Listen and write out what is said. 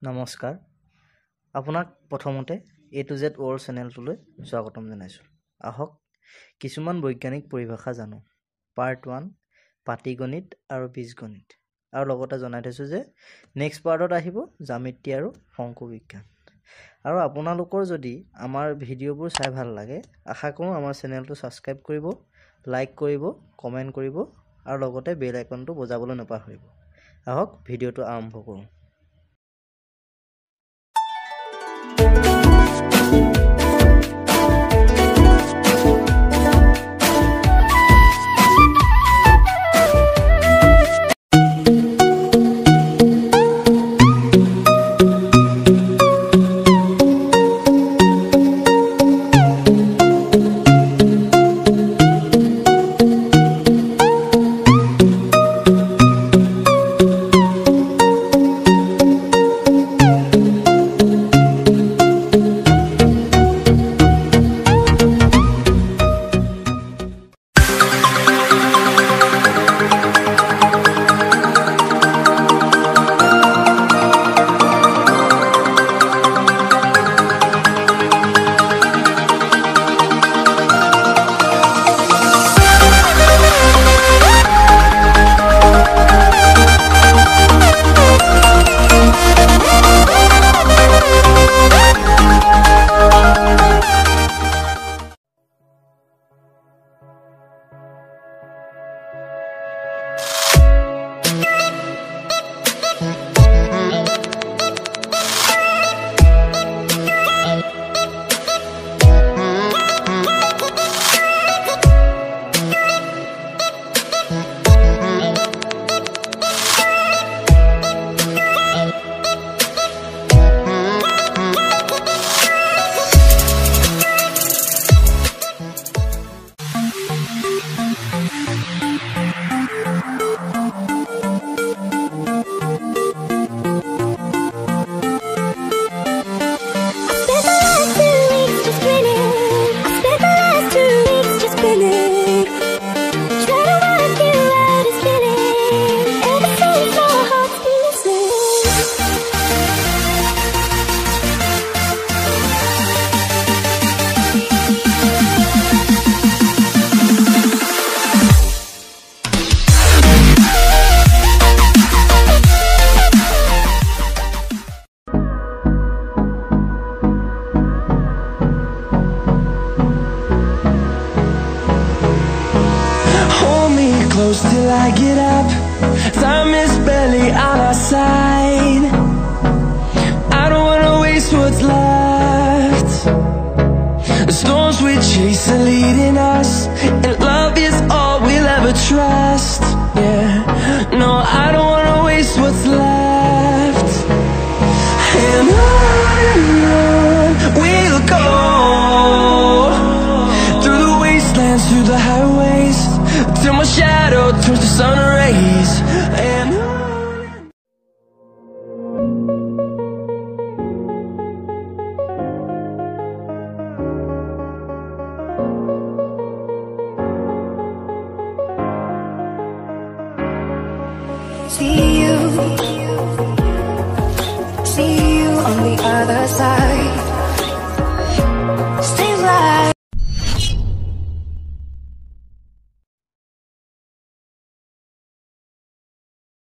নমস্কাৰ আপোনাক প্ৰথমতে A to Z World চেনেলটোলৈ স্বাগতম জনাইছোঁ। আহক কিছুমান বৈজ্ঞানিক পৰিভাষা জানো। পাৰ্ট 1 পাটিগণিত আৰু বীজগণিত আৰু লগতে জনাই থৈছোঁ যে নেক্সট পাৰ্টত আহিব জ্যামিতি আৰু অংক বিজ্ঞান। আৰু আপোনালোকৰ যদি আমাৰ ভিডিঅ'বোৰ চাই ভাল লাগে আশা কৰোঁ আমাৰ চেনেলটো ছাবস্ক্ৰাইব কৰিব, লাইক কৰিব, কমেণ্ট কৰিব আৰু লগতে বেল আইকনটো বজাবলৈ নাপাহৰিব। আহক ভিডিঅ'টো আৰম্ভ কৰোঁ। Close till I get up. Time is barely on our side. I don't wanna waste what's left. The storms we chase are leading us, and love is all we'll ever trust. Yeah, no, I don't wanna waste what's left. And on we'll go, through the wastelands, through the highways, till my shadow turns to sun rays. And see you.